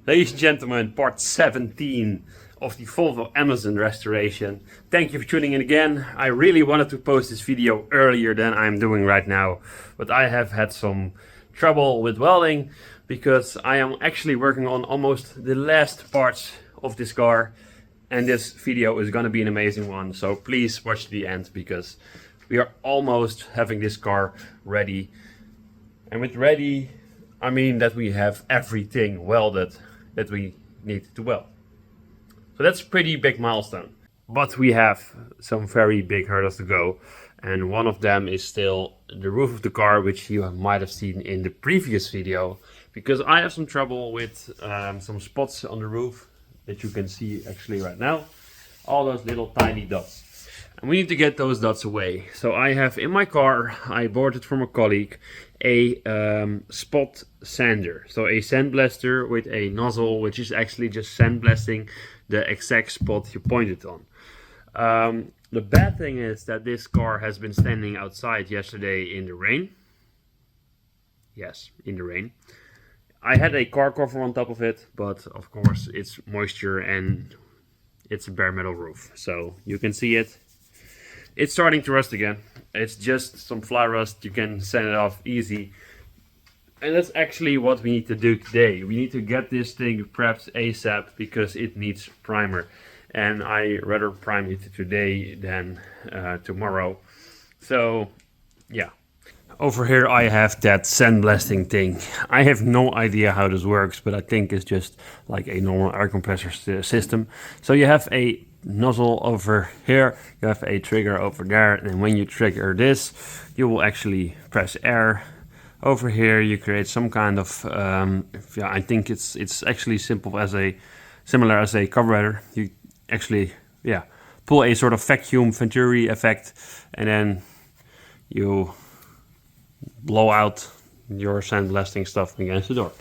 Ladies and gentlemen, part 17 of the Volvo Amazon restoration. Thank you for tuning in again. I really wanted to post this video earlier than I'm doing right now, but I have had some trouble with welding because I am actually working on almost the last parts of this car, and this video is going to be an amazing one. So please watch the end because we are almost having this car ready. And with ready, I mean that we have everything welded that we need to weld. So that's a pretty big milestone. But we have some very big hurdles to go. And one of them is still the roof of the car, which you might have seen in the previous video. Because I have some trouble with some spots on the roof that you can see actually right now. All those little tiny dots. And we need to get those dots away. So I have in my car, I bought it from a colleague, a spot sander. So a sandblaster with a nozzle, which is actually just sandblasting the exact spot you pointed on. The bad thing is that this car has been standing outside yesterday in the rain. Yes, in the rain. I had a car cover on top of it, but of course it's moisture and it's a bare metal roof. So you can see it. It's starting to rust again. It's just some fly rust. You can sand it off easy. And that's actually what we need to do today. We need to get this thing prepped ASAP because it needs primer. And I rather prime it today than tomorrow. So yeah. Over here I have that sandblasting thing. I have no idea how this works, but I think it's just like a normal air compressor system. So you have a nozzle over here, you have a trigger over there, and when you trigger this, you will actually press air. Over here you create some kind of, yeah, I think it's actually similar as a carburetor. You actually, yeah, pull a sort of vacuum Venturi effect, and then you blow out your sandblasting stuff against the door.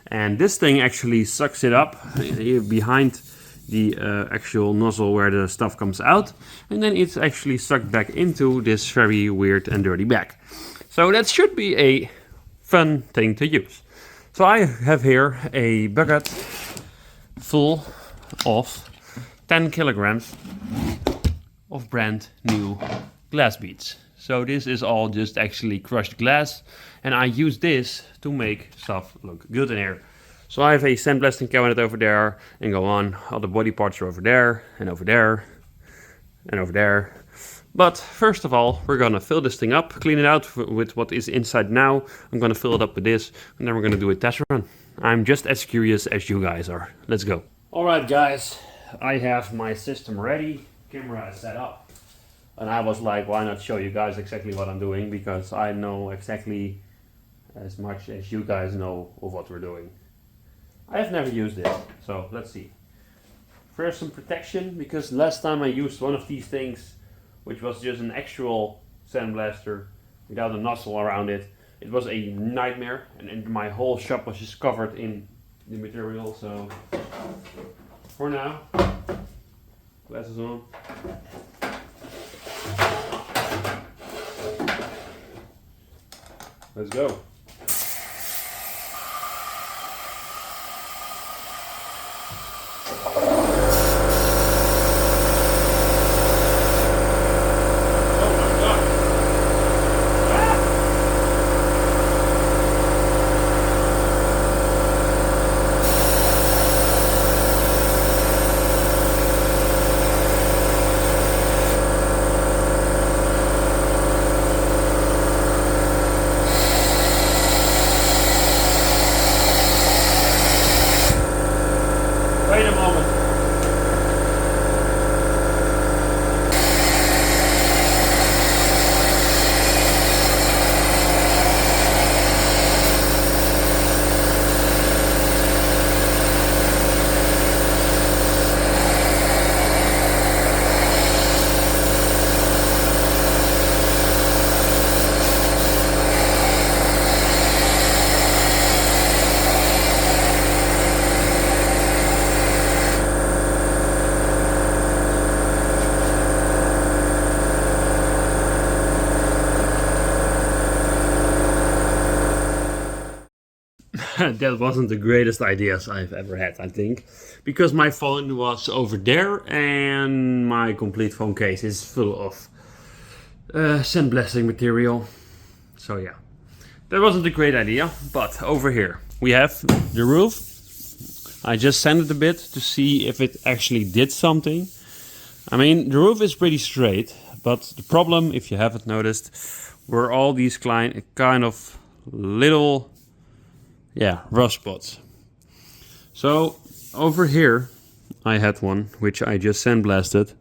And this thing actually sucks it up behind the actual nozzle where the stuff comes out, and then it's actually sucked back into this very weird and dirty bag. So that should be a fun thing to use. So I have here a bucket full of 10 kilograms of brand new glass beads. So this is all just actually crushed glass, and I use this to make stuff look good in here. So I have a sandblasting cabinet over there, and go on, all the body parts are over there, and over there, and over there. But first of all, we're gonna fill this thing up, clean it out with what is inside now. I'm gonna fill it up with this, and then we're gonna do a test run. I'm just as curious as you guys are. Let's go. All right, guys, I have my system ready, camera is set up. And I was like, why not show you guys exactly what I'm doing, because I know exactly as much as you guys know of what we're doing. I have never used this, so let's see. First, some protection, because last time I used one of these things, which was just an actual sandblaster without a nozzle around it. It was a nightmare, and my whole shop was just covered in the material. So for now, glasses on. Let's go. Wait a moment. that wasn't the greatest ideas I've ever had, I think. Because my phone was over there and my complete phone case is full of sandblasting material. So yeah, that wasn't a great idea. But over here we have the roof. I just sanded a bit to see if it actually did something. I mean, the roof is pretty straight, but the problem, if you haven't noticed, were all these kind of little, rust spots. So over here I had one which I just sandblasted,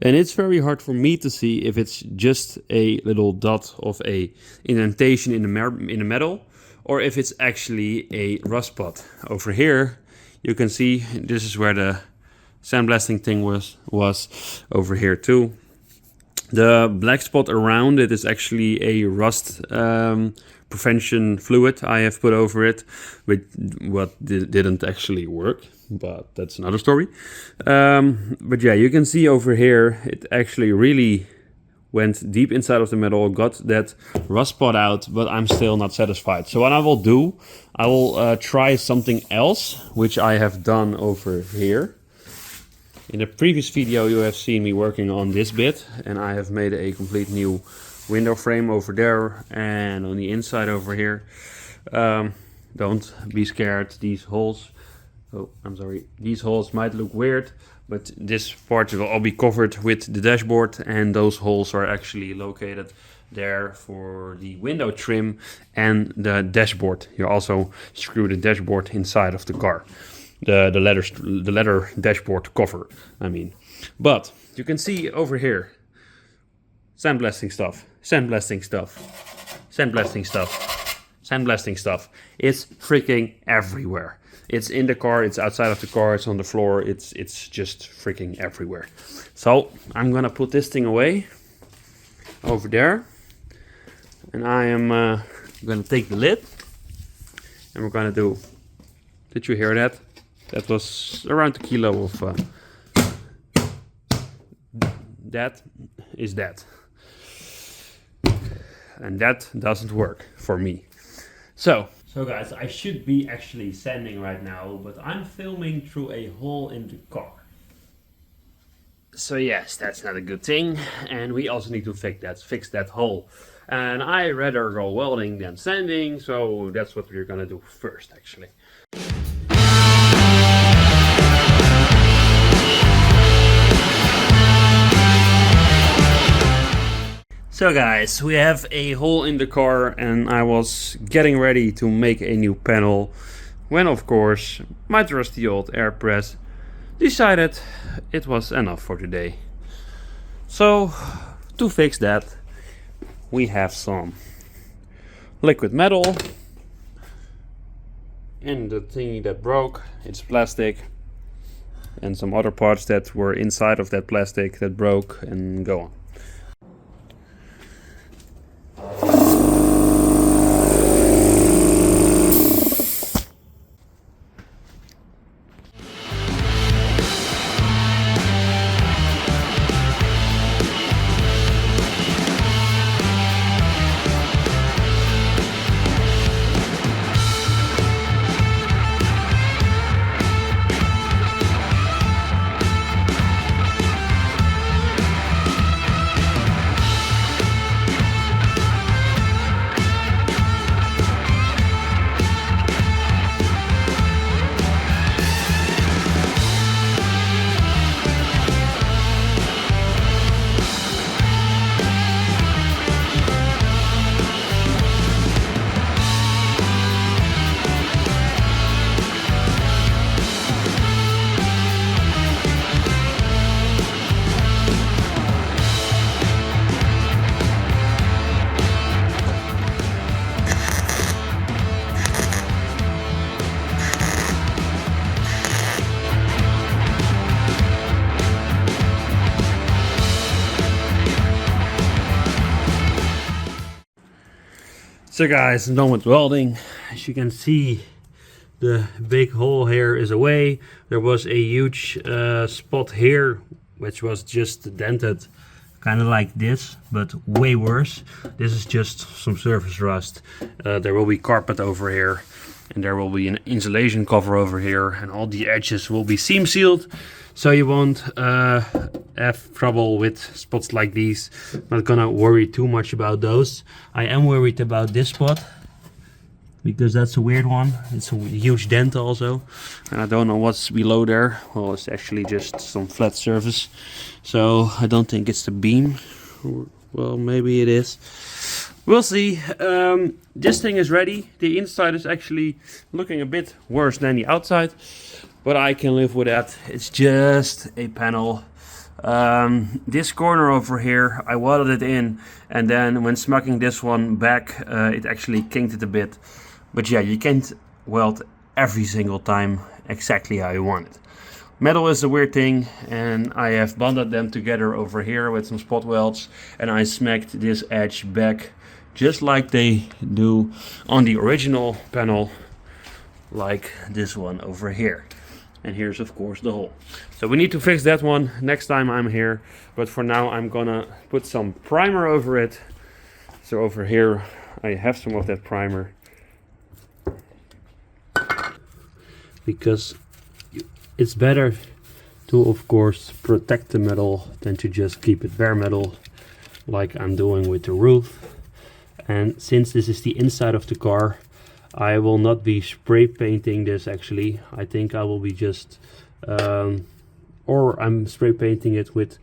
and it's very hard for me to see if it's just a little dot of a indentation in the metal or if it's actually a rust spot. Over here you can see this is where the sandblasting thing was over here too. The black spot around it is actually a rust prevention fluid I have put over it, which didn't actually work, but that's another story. But yeah, you can see over here it actually really went deep inside of the metal, got that rust spot out, but I'm still not satisfied. So what I will do, I will try something else, which I have done over here. In the previous video you have seen me working on this bit, and I have made a complete new window frame over there and on the inside over here. Don't be scared, these holes, these holes might look weird, but this part will all be covered with the dashboard, and those holes are actually located there for the window trim and the dashboard. You also screw the dashboard inside of the car. The leather dashboard cover, I mean. But you can see over here, sandblasting stuff, sandblasting stuff, sandblasting stuff, sandblasting stuff. It's freaking everywhere. It's in the car, it's outside of the car, it's on the floor, it's just freaking everywhere. So I'm gonna put this thing away over there, and I am gonna take the lid, and we're gonna do. Did you hear that? That was around a kilo of that is that. And that doesn't work for me. So guys, I should be actually sanding right now, but I'm filming through a hole in the car. So yes, that's not a good thing, and we also need to fix that hole. And I rather go welding than sanding, so that's what we're gonna do first actually. So guys, we have a hole in the car, and I was getting ready to make a new panel when of course my trusty old air press decided it was enough for today. So to fix that, we have some liquid metal, and the thingy that broke, it's plastic, and some other parts that were inside of that plastic that broke, and go on. So guys, I'm done with welding. As you can see, the big hole here is away. There was a huge spot here which was just dented, kind of like this, but way worse. This is just some surface rust. There will be carpet over here, and there will be an insulation cover over here, and all the edges will be seam sealed, so you won't have trouble with spots like these. Not gonna worry too much about those. I am worried about this spot, because that's a weird one. It's a huge dent also, and I don't know what's below there. Well, it's actually just some flat surface, so I don't think it's the beam. Well, maybe it is. We'll see. This thing is ready. The inside is actually looking a bit worse than the outside, but I can live with that. It's just a panel. This corner over here, I welded it in, and then when smacking this one back, it actually kinked it a bit. But yeah, you can't weld every single time exactly how you want it. Metal is a weird thing, and I have bonded them together over here with some spot welds, and I smacked this edge back just like they do on the original panel, like this one over here. And here's of course the hole. So we need to fix that one next time I'm here, but for now I'm gonna put some primer over it. So over here I have some of that primer, because it's better to of course protect the metal than to just keep it bare metal like I'm doing with the roof. And since this is the inside of the car, I will not be spray painting this actually. I think I will be just or I'm spray painting it with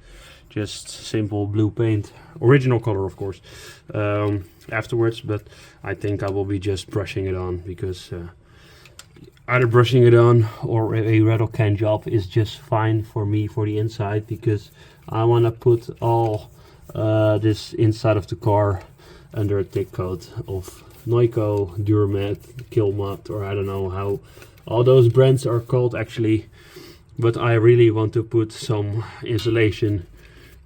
just simple blue paint, original color of course, afterwards, but I think I will be just brushing it on, because either brushing it on or a rattle can job is just fine for me for the inside, because I want to put all this inside of the car under a thick coat of Noico, Duramat, Kilmat, or I don't know how all those brands are called actually, but I really want to put some insulation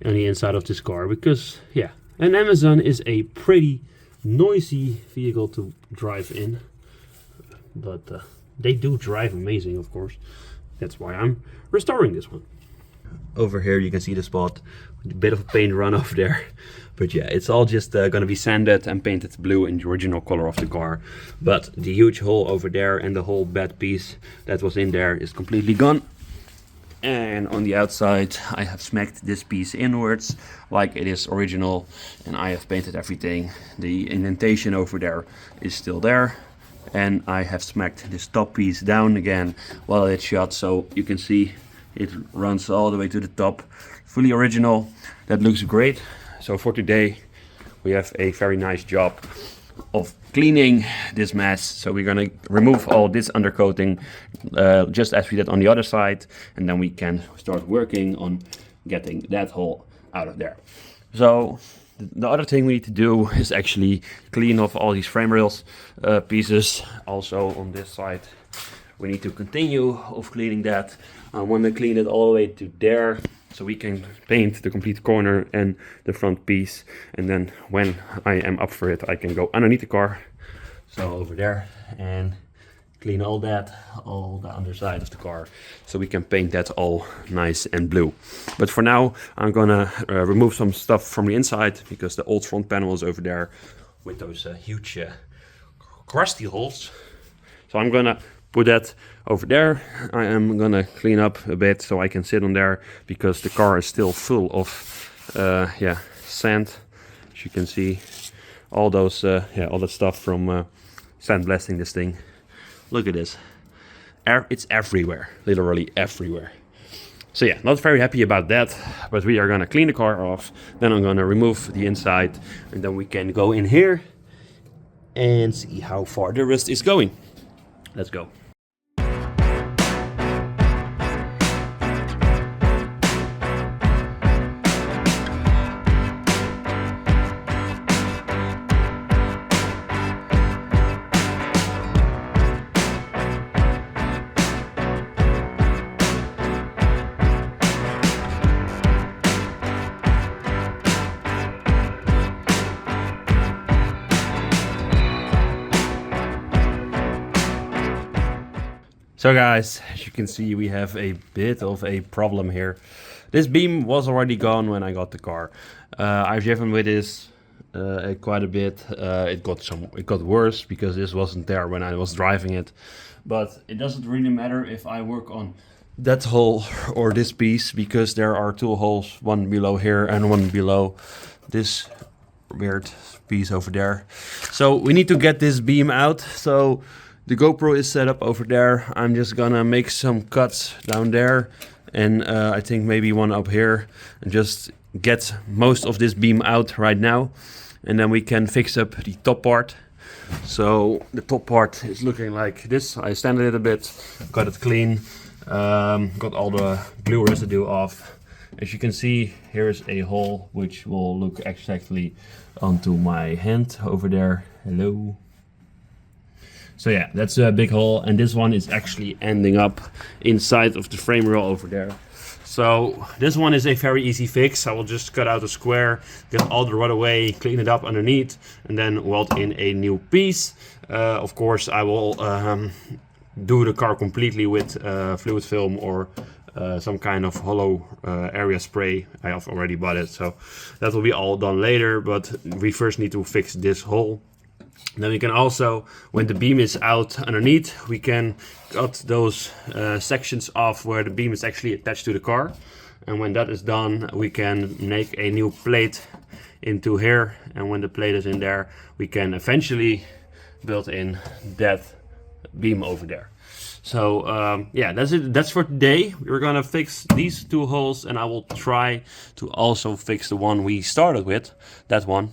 on the inside of this car, because yeah, an Amazon is a pretty noisy vehicle to drive in, but they do drive amazing, of course. That's why I'm restoring this one. Over here you can see the spot, a bit of paint run off there, but yeah, it's all just gonna be sanded and painted blue in the original color of the car. But the huge hole over there and the whole bad piece that was in there is completely gone. And on the outside I have smacked this piece inwards like it is original, and I have painted everything. The indentation over there is still there, and I have smacked this top piece down again while it's shut, so you can see it runs all the way to the top, fully original. That looks great. So for today we have a very nice job of cleaning this mess. So we're gonna remove all this undercoating just as we did on the other side, and then we can start working on getting that hole out of there. So the other thing we need to do is actually clean off all these frame rails pieces. Also on this side we need to continue of cleaning that. I want to clean it all the way to there, so we can paint the complete corner and the front piece, and then when I am up for it I can go underneath the car, so over there, and clean all that, all the underside of the car, so we can paint that all nice and blue. But for now I'm gonna remove some stuff from the inside, because the old front panel is over there with those huge crusty holes. So I'm gonna put that over there. I am gonna clean up a bit so I can sit on there, because the car is still full of sand. As you can see, all those all that stuff from sandblasting this thing. Look at this. It's everywhere, literally everywhere. So yeah, not very happy about that, but we are gonna clean the car off, then I'm gonna remove the inside, and then we can go in here and see how far the rest is going. Let's go. So guys, as you can see, we have a bit of a problem here. This beam was already gone when I got the car. I've driven with this quite a bit. It got worse because this wasn't there when I was driving it. But it doesn't really matter if I work on that hole or this piece, because there are two holes, one below here and one below this weird piece over there. So we need to get this beam out. So the GoPro is set up over there. I'm just gonna make some cuts down there, and I think maybe one up here, and just get most of this beam out right now, and then we can fix up the top part. So the top part is looking like this. I sanded it a bit, got it clean, got all the glue residue off. As you can see, here's a hole which will look exactly onto my hand over there. Hello. So yeah, that's a big hole, and this one is actually ending up inside of the frame rail over there. So this one is a very easy fix. I will just cut out a square, get all the rod away, clean it up underneath, and then weld in a new piece. Of course, I will do the car completely with fluid film or some kind of hollow area spray. I have already bought it, so that will be all done later, but we first need to fix this hole. Then we can also, when the beam is out underneath, we can cut those sections off where the beam is actually attached to the car. And when that is done, we can make a new plate into here. And when the plate is in there, we can eventually build in that beam over there. So yeah, that's it. That's for today. We're gonna fix these two holes, and I will try to also fix the one we started with, that one.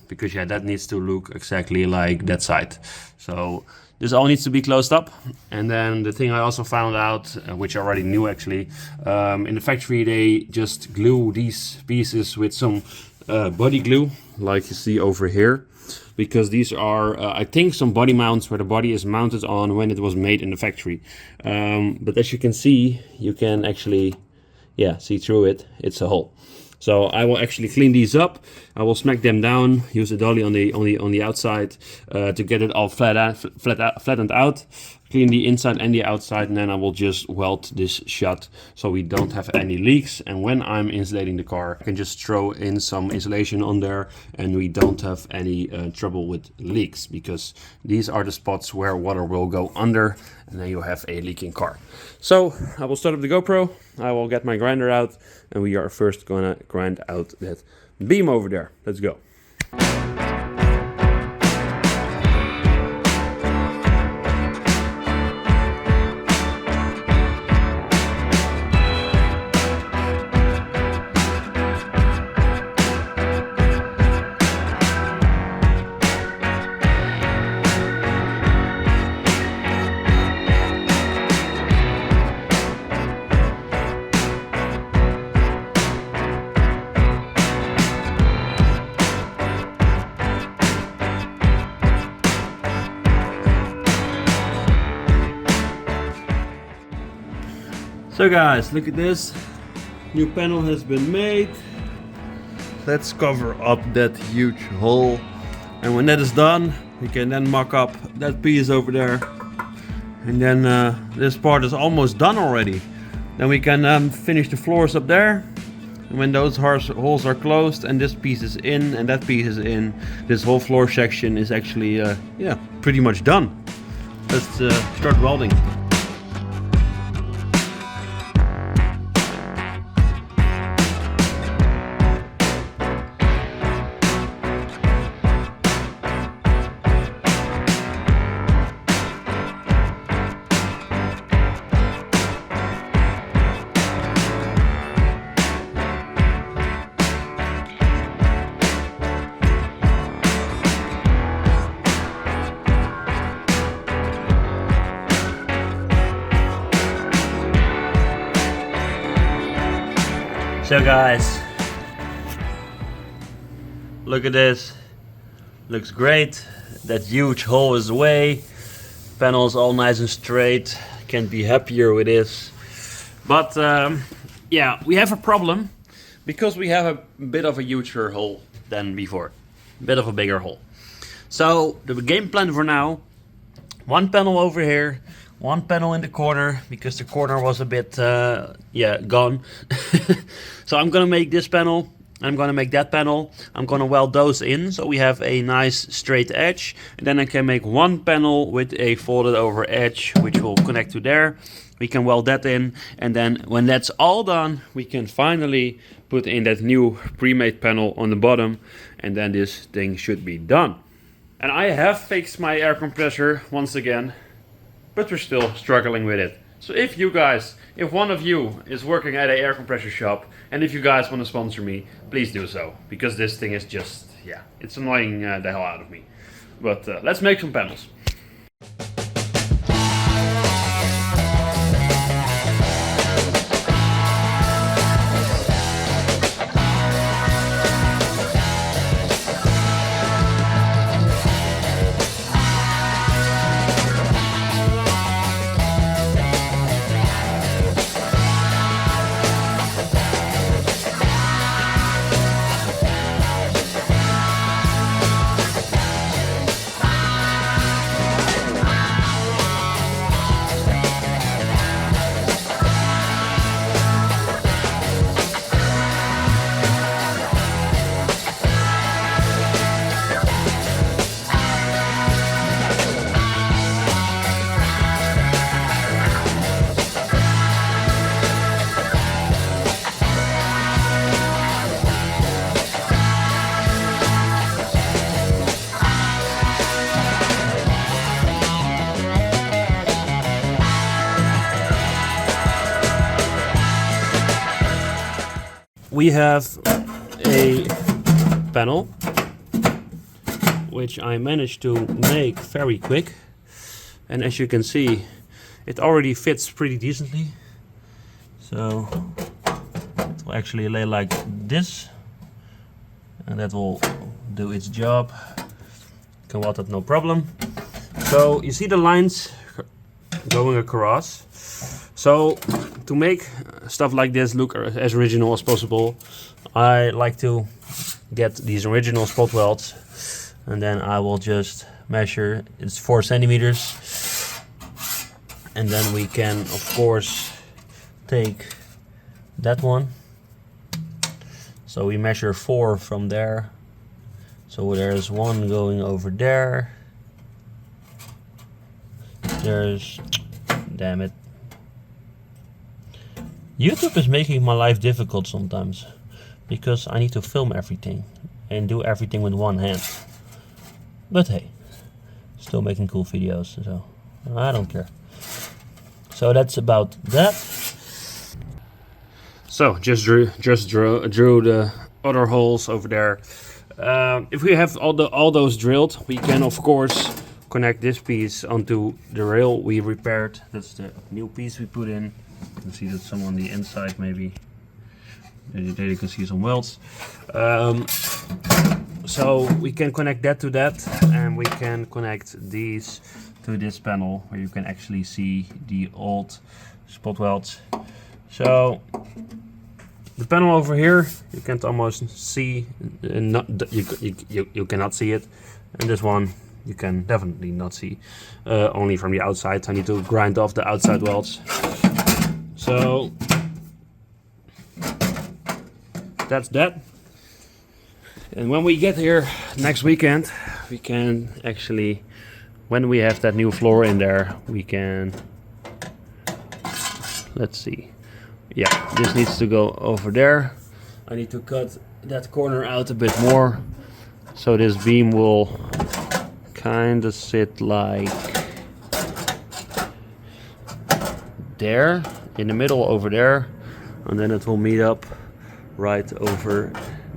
Because yeah, that needs to look exactly like that side. So this all needs to be closed up. And then the thing I also found out, which I already knew actually, in the factory they just glue these pieces with some body glue, like you see over here, because these are I think some body mounts where the body is mounted on when it was made in the factory. But as you can see, you can actually see through it. It's a hole. So I will actually clean these up. I will smack them down, use a dolly on the outside to get it all flattened out. Clean the inside and the outside, and then I will just weld this shut so we don't have any leaks. And when I'm insulating the car, I can just throw in some insulation on there, and we don't have any trouble with leaks, because these are the spots where water will go under, and then you have a leaking car. So I will start up the GoPro. I will get my grinder out, and we are first gonna grind out that beam over there. Let's go. So guys, look at this. New panel has been made. Let's cover up that huge hole. And when that is done, we can then mock up that piece over there. And then this part is almost done already. Then we can finish the floors up there. And when those holes are closed and this piece is in and that piece is in, this whole floor section is actually pretty much done. Let's start welding. So guys, look at this. Looks great. That huge hole is away. Panel's all nice and straight. Can't be happier with this. But yeah, we have a problem because we have a bit of a huger hole than before. A bit of a bigger hole. So the game plan for now, one panel over here, one panel in the corner, because the corner was a bit gone. So I'm gonna make this panel I'm gonna make that panel. I'm gonna weld those in so we have a nice straight edge. And then I can make one panel with a folded over edge which will connect to there. We can weld that in, and then when that's all done, we can finally put in that new pre-made panel on the bottom, and then this thing should be done. And I have fixed my air compressor once again, but we're still struggling with it. So if one of you is working at an air compressor shop, and if you guys want to sponsor me, please do so, because this thing is just, yeah, it's annoying the hell out of me. But let's make some panels. We have a panel which I managed to make very quick, and as you can see it already fits pretty decently. So it will actually lay like this, and that will do its job. Can weld it no problem. So you see the lines going across. So to make stuff like this look as original as possible, I like to get these original spot welds, and then I will just measure. It's 4 centimeters, and then we can of course take that one. So we measure 4 from there. So there's one going over there. There's, damn it. YouTube is making my life difficult sometimes, because I need to film everything and do everything with one hand. But hey, still making cool videos, so I don't care. So that's about that. So just drew the other holes over there. If we have all those drilled, we can of course connect this piece onto the rail we repaired. That's the new piece we put in. You can see that some on the inside, maybe. There you can see some welds. So we can connect that to that, and we can connect these to this panel where you can actually see the old spot welds. So the panel over here, you can't almost see, you cannot see it, and this one you can definitely not see, only from the outside. I need to grind off the outside welds. So that's that. And when we get here next weekend, we can actually, when we have that new floor in there, we can, let's see. Yeah, this needs to go over there. I need to cut that corner out a bit more, so this beam will kind of sit like there, in the middle over there, and then it will meet up right over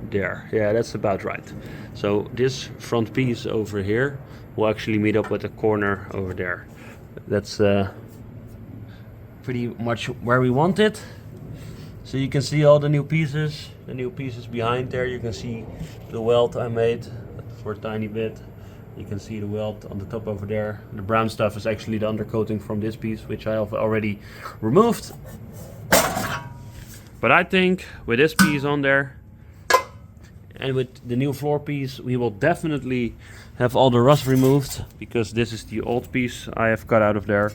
there. Yeah, that's about right. So this front piece over here will actually meet up with the corner over there. That's pretty much where we want it. So you can see all the new pieces behind there. You can see the weld I made for a tiny bit. You can see the weld on the top over there. The brown stuff is actually the undercoating from this piece, which I have already removed. But I think with this piece on there and with the new floor piece, we will definitely have all the rust removed, because this is the old piece I have cut out of there.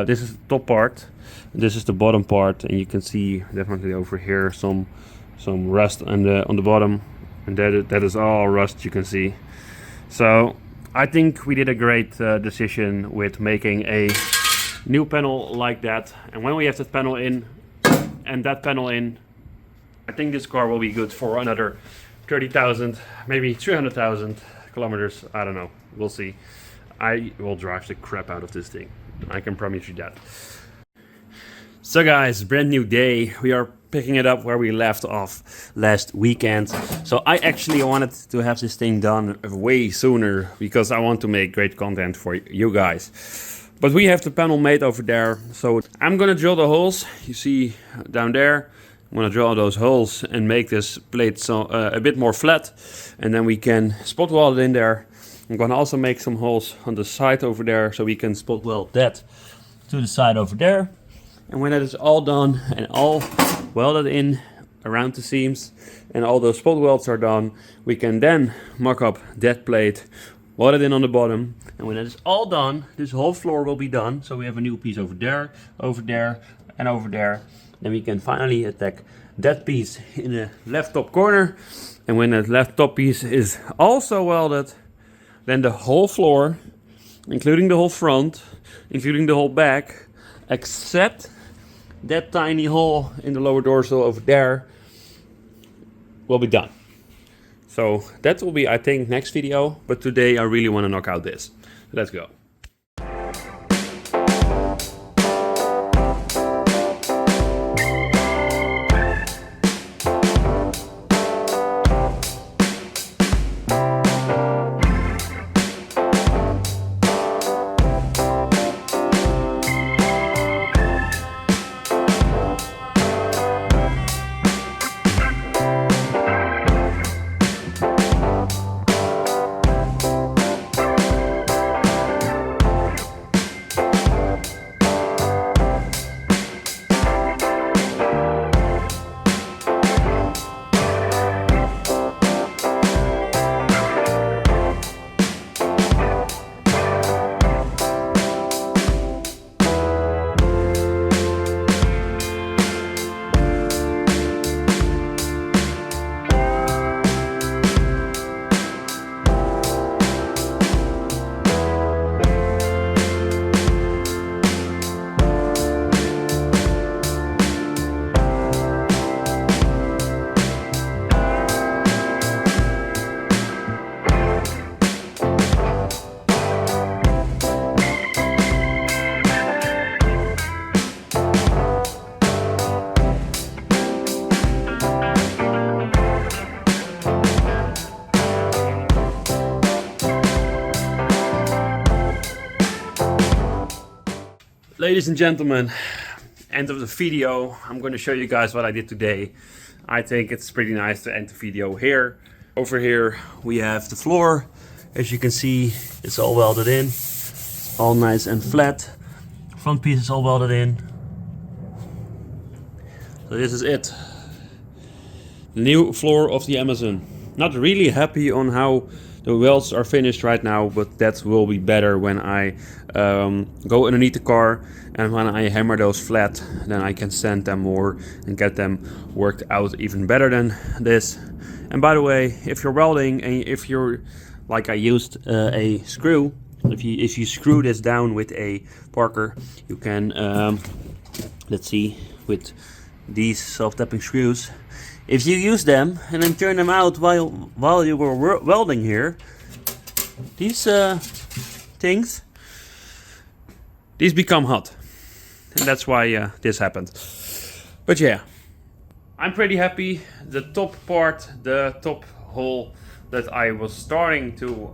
This is the top part, this is the bottom part, and you can see definitely over here some some rust on the bottom, and that is all rust you can see. So I think we did a great decision with making a new panel like that. And when we have that panel in and that panel in, I think this car will be good for another 30,000, maybe 300,000 kilometers. I don't know, we'll see. I will drive the crap out of this thing, I can promise you that. So guys, brand new day. We are picking it up where we left off last weekend. So I actually wanted to have this thing done way sooner because I want to make great content for you guys. But we have the panel made over there. So I'm gonna drill the holes you see down there. I'm gonna drill those holes and make this plate so a bit more flat, and then we can spot weld it in there. I'm gonna also make some holes on the side over there so we can spot weld that to the side over there. And when that is all done and all welded in around the seams and all those spot welds are done, we can then mock up that plate, weld it in on the bottom. And when that is all done, this whole floor will be done. So we have a new piece over there, and over there. Then we can finally attack that piece in the left top corner. And when that left top piece is also welded, then the whole floor, including the whole front, including the whole back, except that tiny hole in the lower dorsal over there, will be done. So that will be, I think, next video. But today I really want to knock out this. Let's go. Ladies and gentlemen, end of the video. I'm going to show you guys what I did today. I think it's pretty nice to end the video here. Over here we have the floor. As you can see, it's all welded in. It's all nice and flat. Front piece is all welded in. So this is it. The new floor of the Amazon. Not really happy on how the welds are finished right now, but that will be better when I go underneath the car, and when I hammer those flat, then I can sand them more and get them worked out even better than this. And by the way, if you're welding and if you're like I used a screw, if you screw this down with a Parker, you can let's see, with these self-tapping screws, if you use them and then turn them out while you were welding here, these things, these become hot, and that's why this happened. But yeah, I'm pretty happy. The top part, the top hole that I was starting to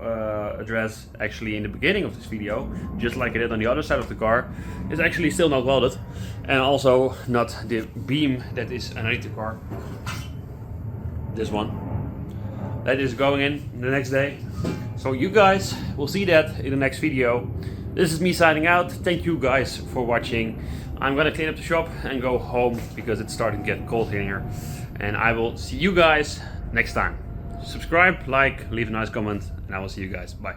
address actually in the beginning of this video, just like I did on the other side of the car, is actually still not welded, and also not the beam that is underneath the car. This one that is going in the next day, so you guys will see that in the next video. This is me signing out. Thank you guys for watching. I'm gonna clean up the shop and go home because it's starting to get cold in here, and I will see you guys next time. Subscribe, like, leave a nice comment, and I will see you guys. Bye.